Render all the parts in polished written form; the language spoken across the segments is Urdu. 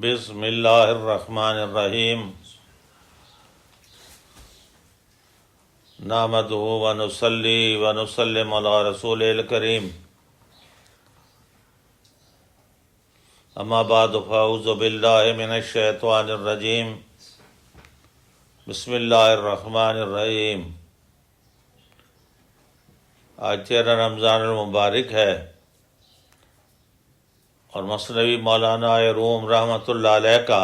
بسم اللہ الرحمن الرحیم نحمدہ ونصلی ونسلم علی رسول الکریم اما بعد فاعوذ باللہ من الشیطان الرجیم بسم اللہ الرحمن الرحیم۔ آج 13 رمضان المبارک ہے اور مثنوی مولانا روم رحمۃ اللہ علیہ کا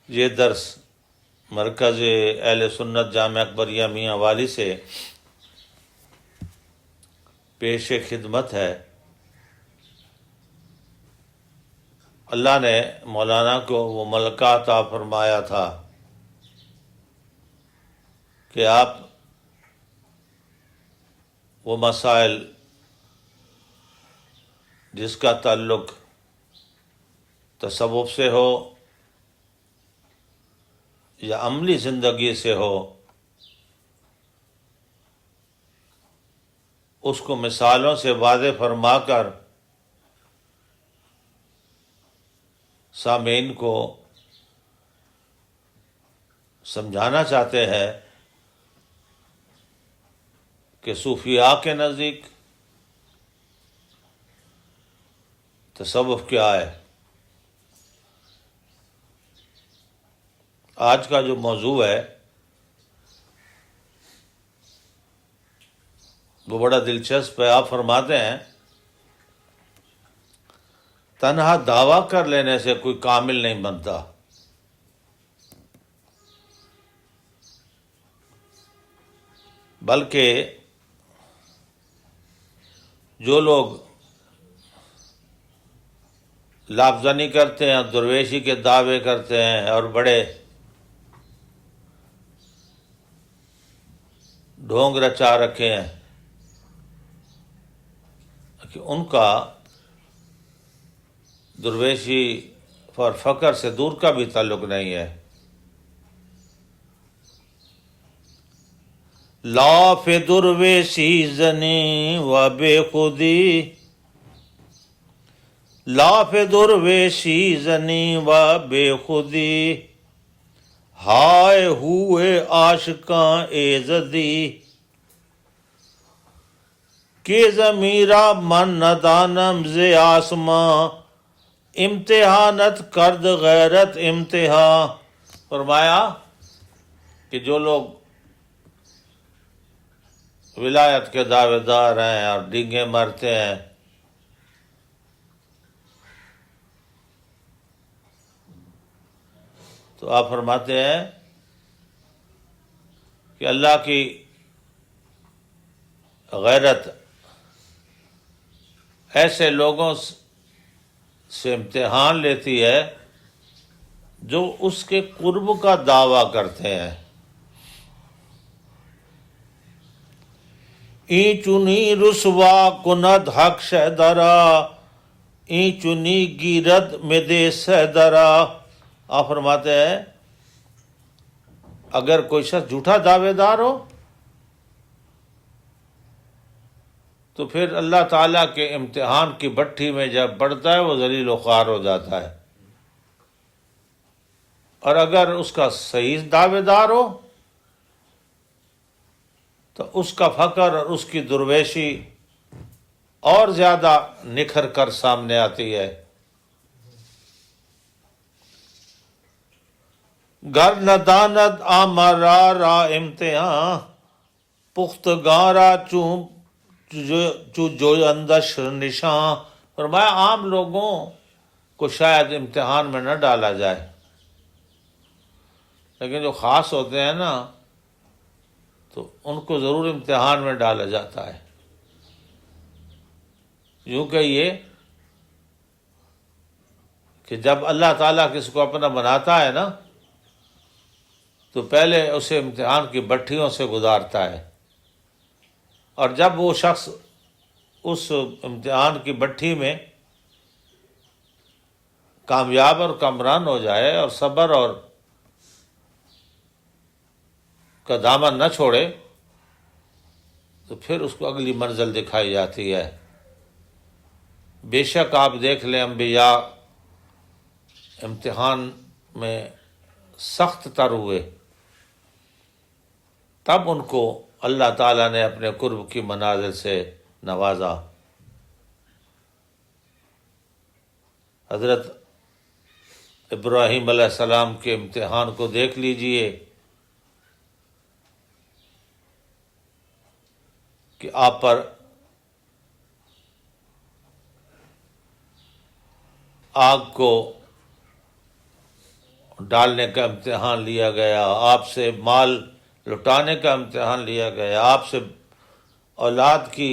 یہ درس مرکز اہل سنت جامع اکبریہ میاں والی سے پیش خدمت ہے۔ اللہ نے مولانا کو وہ ملکہ عطا فرمایا تھا کہ آپ وہ مسائل جس کا تعلق تصوف سے ہو یا عملی زندگی سے ہو، اس کو مثالوں سے واضح فرما کر سامعین کو سمجھانا چاہتے ہیں کہ صوفیاء کے نزدیک تصوف کیا ہے۔ آج کا جو موضوع ہے وہ بڑا دلچسپ ہے۔ آپ فرماتے ہیں تنہا دعویٰ کر لینے سے کوئی کامل نہیں بنتا، بلکہ جو لوگ لافزنی کرتے ہیں، درویشی کے دعوے کرتے ہیں اور بڑے ڈھونگ رچا رکھے ہیں کہ ان کا درویشی اور فقر سے دور کا بھی تعلق نہیں ہے۔ لاف درویشی زنی و بے خودی، لاف درویشی زنی و بے خودی، ہائے ہوئے عاشقاں ایزدی، کہ ضمیرہ من ندانم ز آسماں، امتحانت کرد غیرت امتحان۔ فرمایا کہ جو لوگ ولایت کے دعوے دار ہیں اور ڈینگے مرتے ہیں، تو آپ فرماتے ہیں کہ اللہ کی غیرت ایسے لوگوں سے امتحان لیتی ہے جو اس کے قرب کا دعویٰ کرتے ہیں۔ این چنی رسوا کند حق شہدرا، این چنی گیرد مدے سہدرا۔ آپ فرماتے ہیں اگر کوئی شخص جھوٹا دعوے دار ہو تو پھر اللہ تعالیٰ کے امتحان کی بھٹی میں جب پڑتا ہے وہ ذلیل و خوار ہو جاتا ہے، اور اگر اس کا صحیح دعوے دار ہو تو اس کا فقر اور اس کی درویشی اور زیادہ نکھر کر سامنے آتی ہے۔ گر نداند آمرا را امتحان، پختگارا چو جو اندش نشان۔ فرمایا عام لوگوں کو شاید امتحان میں نہ ڈالا جائے، لیکن جو خاص ہوتے ہیں نا تو ان کو ضرور امتحان میں ڈالا جاتا ہے۔ یوں کہیے کہ جب اللہ تعالیٰ کسی کو اپنا بناتا ہے نا تو پہلے اسے امتحان کی بھٹیوں سے گزارتا ہے، اور جب وہ شخص اس امتحان کی بھٹی میں کامیاب اور کامران ہو جائے اور صبر اور کا دامن نہ چھوڑے تو پھر اس کو اگلی منزل دکھائی جاتی ہے۔ بے شک آپ دیکھ لیں انبیاء امتحان میں سخت تر ہوئے، تب ان کو اللہ تعالیٰ نے اپنے قرب کی منازل سے نوازا۔ حضرت ابراہیم علیہ السلام کے امتحان کو دیکھ لیجئے کہ آپ پر آگ کو ڈالنے کا امتحان لیا گیا، آپ سے مال لٹانے کا امتحان لیا گیا، آپ سے اولاد کی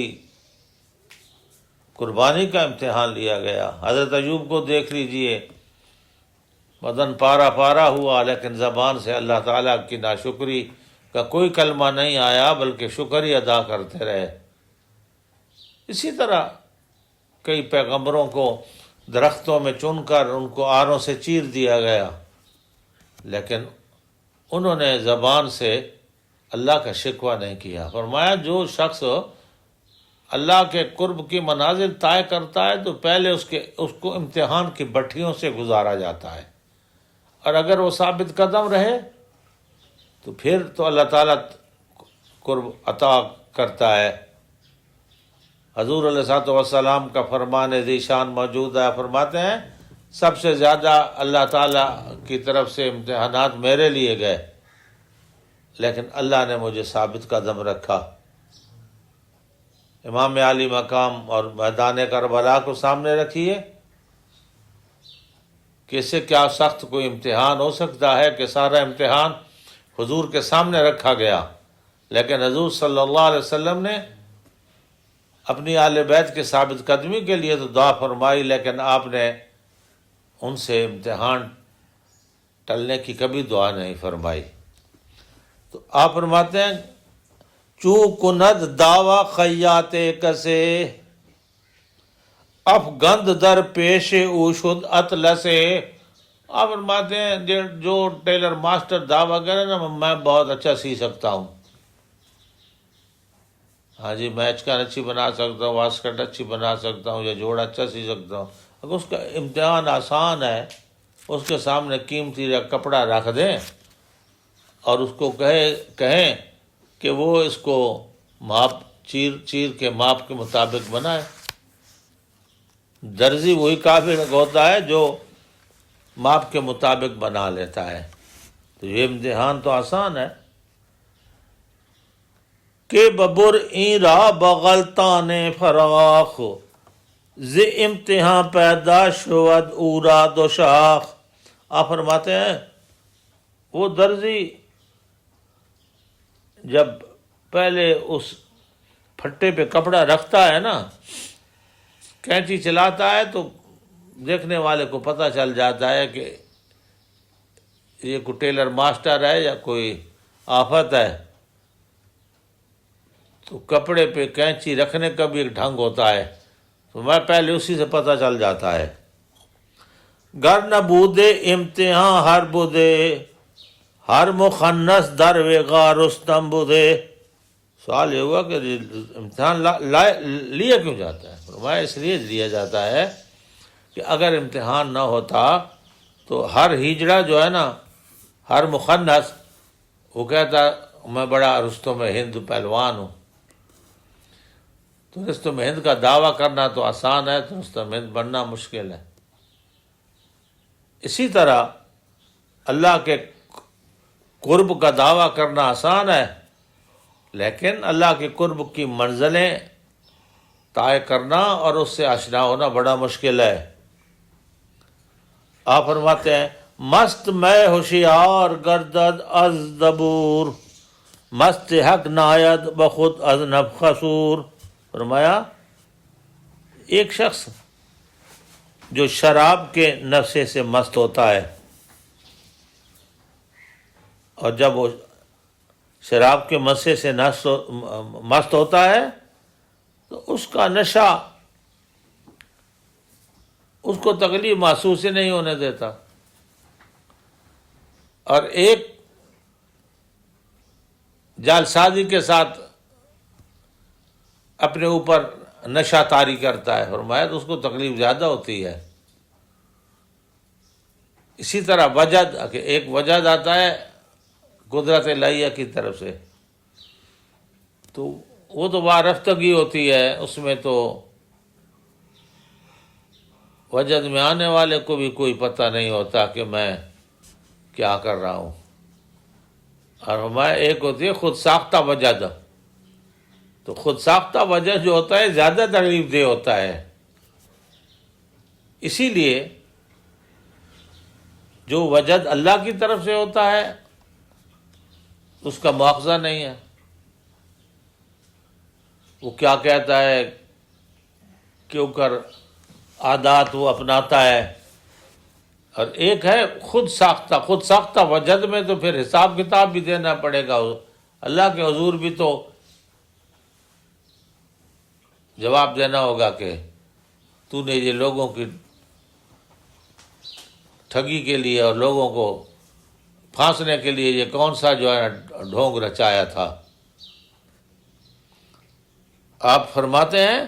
قربانی کا امتحان لیا گیا۔ حضرت ایوب کو دیکھ لیجئے، بدن پارا پارا ہوا لیکن زبان سے اللہ تعالیٰ کی ناشکری کا کوئی کلمہ نہیں آیا، بلکہ شکر ہی ادا کرتے رہے۔ اسی طرح کئی پیغمبروں کو درختوں میں چن کر ان کو آروں سے چیر دیا گیا، لیکن انہوں نے زبان سے اللہ کا شکوہ نہیں کیا۔ فرمایا جو شخص اللہ کے قرب کی منازل طے کرتا ہے تو پہلے اس کو امتحان کی بھٹیوں سے گزارا جاتا ہے، اور اگر وہ ثابت قدم رہے تو پھر تو اللہ تعالیٰ قرب عطا کرتا ہے۔ حضور علیہ الصلوۃ والسلام کا فرمان ذیشان موجود ہے، فرماتے ہیں سب سے زیادہ اللہ تعالیٰ کی طرف سے امتحانات میرے لیے گئے، لیکن اللہ نے مجھے ثابت قدم رکھا۔ امام علی مقام اور میدان کربلا کو سامنے رکھیے کہ اس سے کیا سخت کوئی امتحان ہو سکتا ہے کہ سارا امتحان حضور کے سامنے رکھا گیا، لیکن حضور صلی اللہ علیہ وسلم نے اپنی اہل بیت کے ثابت قدمی کے لیے تو دعا فرمائی، لیکن آپ نے ان سے امتحان ٹلنے کی کبھی دعا نہیں فرمائی۔ تو آپ فرماتے ہیں چو کند دعوی خیات کسے افغند در پیش او شد اطلسے۔ آپ فرماتے ہیں جو ٹیلر ماسٹر دعویٰ کرے نا میں بہت اچھا سی سکتا ہوں، ہاں جی میں اچکن اچھی بنا سکتا ہوں، واسکٹ اچھی بنا سکتا ہوں، یا جوڑا اچھا سی سکتا ہوں، اگر اس کا امتحان آسان ہے اس کے سامنے قیمتی کپڑا رکھ دیں اور اس کو کہیں کہ وہ اس کو ماپ چیر کے ماپ کے مطابق بنائے۔ درزی وہی کافر ہوتا ہے جو ماپ کے مطابق بنا لیتا ہے۔ تو یہ امتحان تو آسان ہے کہ ببر این را بغلطان فراخ ز امتحان پیدا شود اورا دو شاخ۔ آپ فرماتے ہیں وہ درزی جب پہلے اس پھٹے پہ کپڑا رکھتا ہے نا، کینچی چلاتا ہے تو دیکھنے والے کو پتہ چل جاتا ہے کہ یہ کوئی ٹیلر ماسٹر ہے یا کوئی آفت ہے۔ تو کپڑے پہ کینچی رکھنے کا بھی ایک ڈھنگ ہوتا ہے، تو میں پہلے اسی سے پتہ چل جاتا ہے۔ گر نہ بودے امتحان ہر بودے ہر مخنث در وغا رستم بودے۔ سوال یہ ہوا کہ امتحان لیا کیوں جاتا ہے؟ فرمایا اس لیے لیا جاتا ہے کہ اگر امتحان نہ ہوتا تو ہر ہجڑا جو ہے نا، ہر مخنث وہ کہتا میں بڑا رستم ہند پہلوان ہوں۔ تو رستم ہند کا دعویٰ کرنا تو آسان ہے، تو رستم ہند بننا مشکل ہے۔ اسی طرح اللہ کے قرب کا دعویٰ کرنا آسان ہے، لیکن اللہ کے قرب کی منزلیں طے کرنا اور اس سے آشنا ہونا بڑا مشکل ہے۔ آپ فرماتے ہیں مست میں ہوشیار گردد از دبور مست حق ناید بخود از نب خسور۔ فرمایا ایک شخص جو شراب کے نشے سے مست ہوتا ہے، اور جب وہ شراب کے نشے سے مست ہوتا ہے تو اس کا نشہ اس کو تکلیف محسوس ہی نہیں ہونے دیتا، اور ایک جعل سازی کے ساتھ اپنے اوپر نشہ طاری کرتا ہے، فرمایا تو اس کو تکلیف زیادہ ہوتی ہے۔ اسی طرح وجد، کہ ایک وجد آتا ہے قدرت الہیہ کی طرف سے، تو وہ تو وارفتگی ہوتی ہے، اس میں تو وجد میں آنے والے کو بھی کوئی پتہ نہیں ہوتا کہ میں کیا کر رہا ہوں۔ اور ہمارے ایک ہوتی ہے خود ساختہ وجد، تو خود ساختہ وجد جو ہوتا ہے زیادہ تکلیف دہ ہوتا ہے۔ اسی لیے جو وجد اللہ کی طرف سے ہوتا ہے اس کا مواخذہ نہیں ہے۔ وہ کیا کہتا ہے، کیوں کر عادات وہ اپناتا ہے، اور ایک ہے خود ساختہ وجد میں تو پھر حساب کتاب بھی دینا پڑے گا، اللہ کے حضور بھی تو جواب دینا ہوگا کہ تو نے یہ لوگوں کی ٹھگی کے لیے اور لوگوں کو پھانسنے کے لیے یہ کون سا جو ہے ڈھونگ رچایا تھا۔ آپ فرماتے ہیں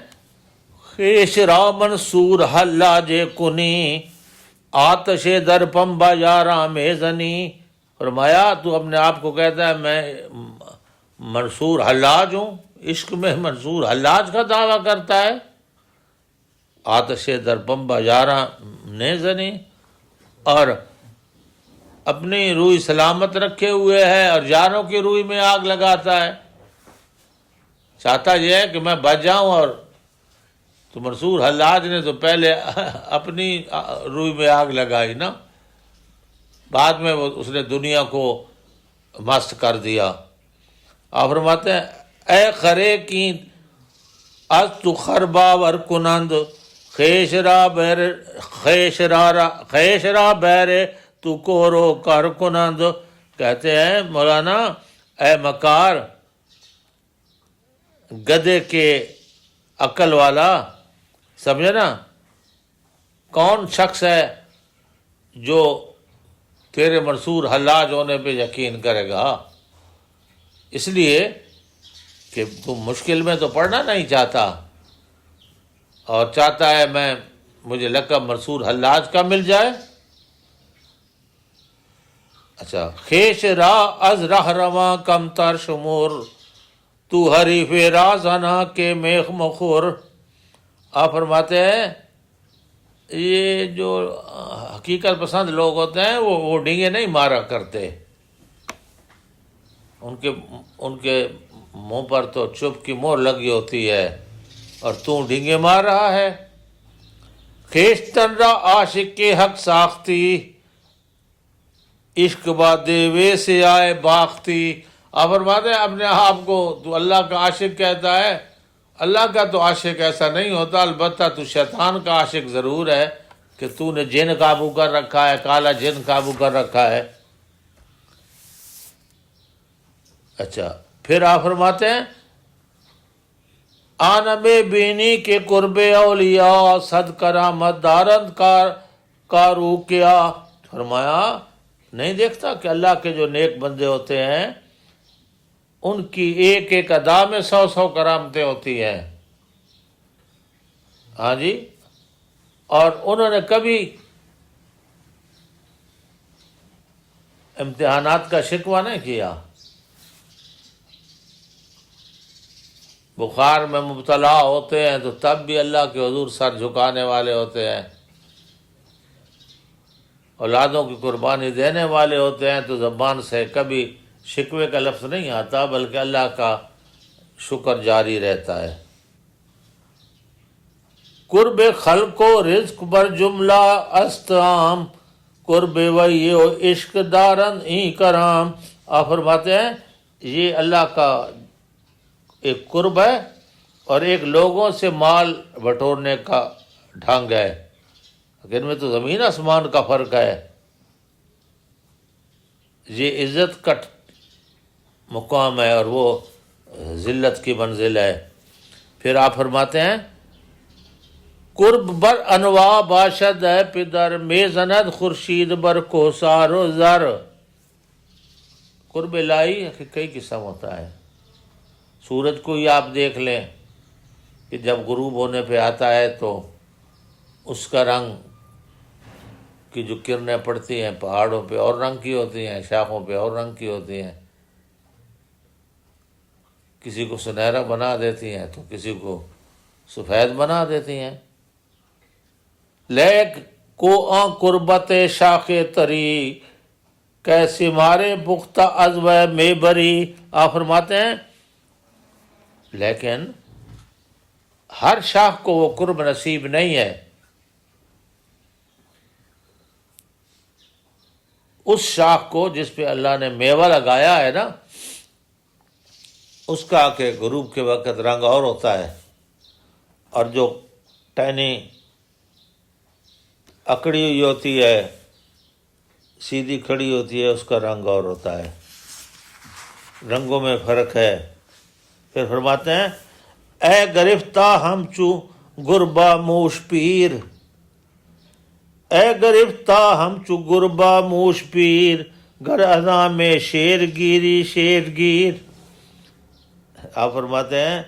خیش را منصور حلاج کنی آتش در پمبا یارا میزنی، فرمایا تو اپنے آپ کو کہتا ہے میں منصور حلاج ہوں، عشق میں منصور حلاج کا دعویٰ کرتا ہے۔ آتش در پمبا یارا میزنی، اور اپنی روئی سلامت رکھے ہوئے ہے اور یاروں کی روئی میں آگ لگاتا ہے۔ چاہتا یہ ہے کہ میں بچ جاؤں، اور تو منصور حلاج نے تو پہلے اپنی روئی میں آگ لگائی نا، بعد میں اس نے دنیا کو مست کر دیا۔ آپ فرماتے ہیں اے خرے کی از تو خرباور کنند خیش را بیر تو کورو کر کنند، کہتے ہیں مولانا اے مکار گدے کے عقل والا، سمجھے نا، کون شخص ہے جو تیرے منصور حلاج ہونے پہ یقین کرے گا؟ اس لیے کہ تم مشکل میں تو پڑنا نہیں چاہتا، اور چاہتا ہے مجھے لقب منصور حلاج کا مل جائے۔ اچھا، خیش را از رہ رواں کم تر شمور تو حریف رازنا کے میخ مخور۔ آپ فرماتے ہیں یہ جو حقیقت پسند لوگ ہوتے ہیں وہ ڈینگے نہیں مارا کرتے، ان کے منہ پر تو چپ کی مہر لگی ہوتی ہے، اور تو ڈینگے مار رہا ہے۔ خیشتن را عاشق کے حق ساختی عشق با دیوے سے آئے باختی۔ آپ فرماتے ہیں اپنے آپ کو تو اللہ کا عاشق کہتا ہے، اللہ کا تو عاشق ایسا نہیں ہوتا، البتہ تو شیطان کا عاشق ضرور ہے کہ تو نے جن قابو کر رکھا ہے، کالا جن قابو کر رکھا ہے۔ اچھا، پھر آپ فرماتے ہیں آنم بینی کے قرب اولیاء صد کرامت دارند کارو کیا، فرمایا نہیں دیکھتا کہ اللہ کے جو نیک بندے ہوتے ہیں ان کی ایک ایک ادا میں 100 کرامتیں ہوتی ہیں۔ ہاں جی، اور انہوں نے کبھی امتحانات کا شکوہ نہیں کیا، بخار میں مبتلا ہوتے ہیں تو تب بھی اللہ کے حضور سر جھکانے والے ہوتے ہیں، اولادوں کی قربانی دینے والے ہوتے ہیں تو زبان سے کبھی شکوے کا لفظ نہیں آتا، بلکہ اللہ کا شکر جاری رہتا ہے۔ قرب خلق و رزق بر جملہ استعام قرب وی و عشق دارند ای کرام۔ آپ فرماتے ہیں یہ اللہ کا ایک قرب ہے اور ایک لوگوں سے مال بٹورنے کا ڈھنگ ہے، ان میں تو زمین آسمان کا فرق ہے۔ یہ عزت کا مقام ہے اور وہ ذلت کی منزل ہے۔ پھر آپ فرماتے ہیں قرب بر انواع باشد ہے پدر میں زند خورشید بر کوثار و زر۔ قرب الہی کئی قسم ہوتا ہے، سورج کو ہی آپ دیکھ لیں، کہ جب غروب ہونے پہ آتا ہے تو اس کا رنگ کی جو کرنیں پڑتی ہیں پہاڑوں پہ اور رنگ کی ہوتی ہیں، شاخوں پہ اور رنگ کی ہوتی ہیں، کسی کو سنہرا بنا دیتی ہیں تو کسی کو سفید بنا دیتی ہیں۔ لیک کو آن قربت شاخ تری کیسے مارے پختہ ازو میں بری۔ آپ فرماتے ہیں لیکن ہر شاخ کو وہ قرب نصیب نہیں ہے۔ اس شاخ کو جس پہ اللہ نے میوہ لگایا ہے نا، اس کا کہ غروب کے وقت رنگ اور ہوتا ہے، اور جو ٹہنی اکڑی ہوئی ہوتی ہے، سیدھی کھڑی ہوتی ہے، اس کا رنگ اور ہوتا ہے۔ رنگوں میں فرق ہے۔ پھر فرماتے ہیں اے گرفتہ ہم چو گربا موش پیر، اے گرفتہ ہم چو گربا موش پیر، گر ازاں میں شیر گیری شیر گیر۔ آپ فرماتے ہیں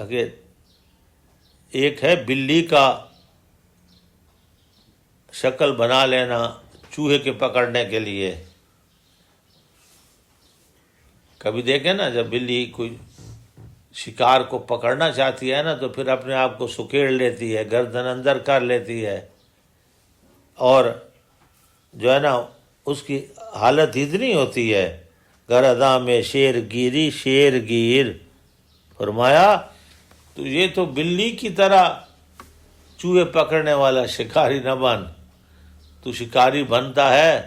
کہ ایک ہے بلی کا شکل بنا لینا چوہے کے پکڑنے کے لیے۔ کبھی دیکھیں نا، جب بلی کوئی شکار کو پکڑنا چاہتی ہے نا تو پھر اپنے آپ کو سکیڑ لیتی ہے، گردن اندر کر لیتی ہے، اور جو ہے نا اس کی حالت اتنی ہوتی ہے گرداں میں شیر گیری شیر گیر۔ فرمایا تو یہ تو بلی کی طرح چوہے پکڑنے والا شکاری نہ بن، تو شکاری بنتا ہے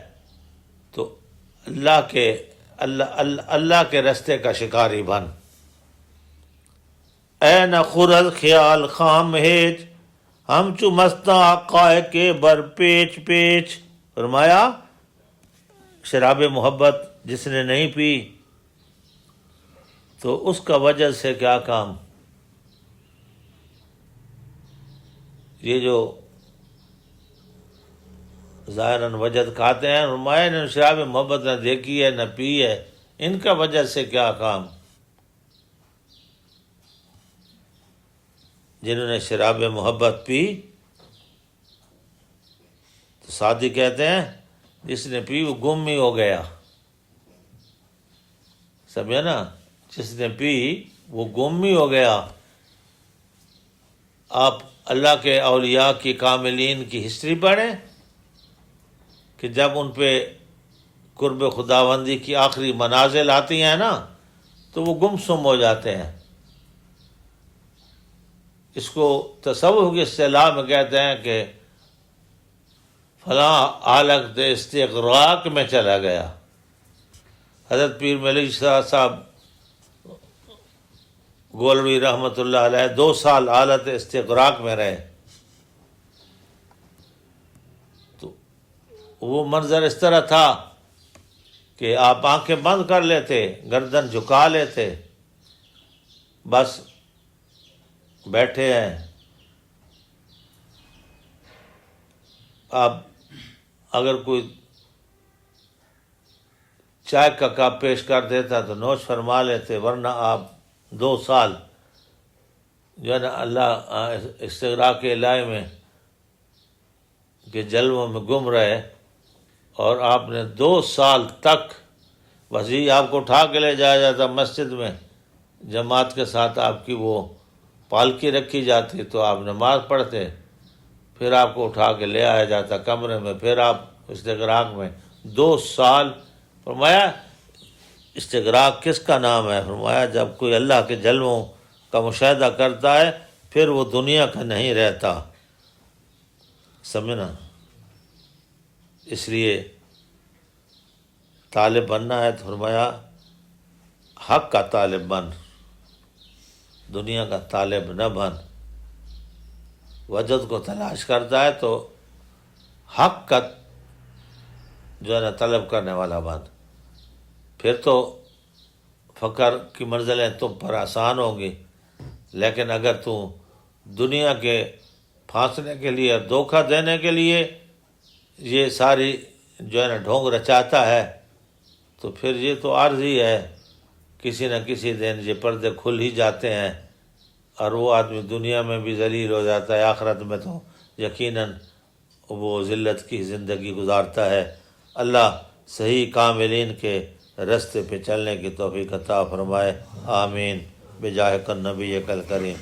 تو اللہ کے رستے کا شکاری بن۔ اے نہ خورد خیال خام ہیج ہم چو مستاں آقائے کے بر پیچ پیچ۔ فرمایا شراب محبت جس نے نہیں پی تو اس کا وجہ سے کیا کام؟ یہ جو ظاہراً وجد کھاتے ہیں، فرمایا نے شراب محبت نہ دیکھی ہے نہ پی ہے، ان کا وجہ سے کیا کام؟ جنہوں نے شراب محبت پی تو سعدی کہتے ہیں جس نے پی وہ گم ہی ہو گیا۔ سمجھے نا، جس نے پی وہ گم ہی ہو گیا۔ آپ اللہ کے اولیاء کی کاملین کی ہسٹری پڑھیں کہ جب ان پہ قرب خداوندی کی آخری منازل آتی ہیں نا تو وہ گم سم ہو جاتے ہیں۔ اس کو تصوف کی اصطلاح میں کہتے ہیں کہ فلاں حالت استغراق میں چلا گیا۔ حضرت پیر ملی شاہ صاحب گولوی رحمۃ اللہ علیہ 2 سال حالت استغراق میں رہے، تو وہ منظر اس طرح تھا کہ آپ آنکھیں بند کر لیتے، گردن جھکا لیتے، بس بیٹھے ہیں۔ آپ اگر کوئی چائے کا کپ پیش کر دیتا تو نوش فرما لیتے، ورنہ آپ 2 سال جو ہے نا اللہ استغراق الہی میں کے جلووں میں گم رہے، اور آپ نے 2 سال تک بس یہ آپ کو اٹھا کے لے جایا جاتا مسجد میں، جماعت کے ساتھ آپ کی وہ پالکی رکھی جاتی تو آپ نماز پڑھتے، پھر آپ کو اٹھا کے لے آیا جاتا کمرے میں، پھر آپ استغراق میں 2 سال۔ فرمایا استغراق کس کا نام ہے؟ فرمایا جب کوئی اللہ کے جلووں کا مشاہدہ کرتا ہے پھر وہ دنیا کا نہیں رہتا۔ سمجھنا، اس لیے طالب بننا ہے تو فرمایا حق کا طالب بن، دنیا کا طالب نہ بن۔ وجد کو تلاش کرتا ہے تو حق کا جو ہے نا طلب کرنے والا بن، پھر تو فقر کی منزلیں تم پر آسان ہوں گی۔ لیکن اگر تم دنیا کے پھانسنے کے لیے، دھوکہ دینے کے لیے یہ ساری جو ہے نا ڈھونگ رچاتا ہے تو پھر یہ تو عارضی ہے، کسی نہ کسی دن یہ پردے کھل ہی جاتے ہیں، اور وہ آدمی دنیا میں بھی ذلیل ہو جاتا ہے، آخرت میں تو یقیناً وہ ذلت کی زندگی گزارتا ہے۔ اللہ صحیح کاملین کے رستے پہ چلنے کی توفیق عطا فرمائے، آمین، بجاہ النبی الکریم۔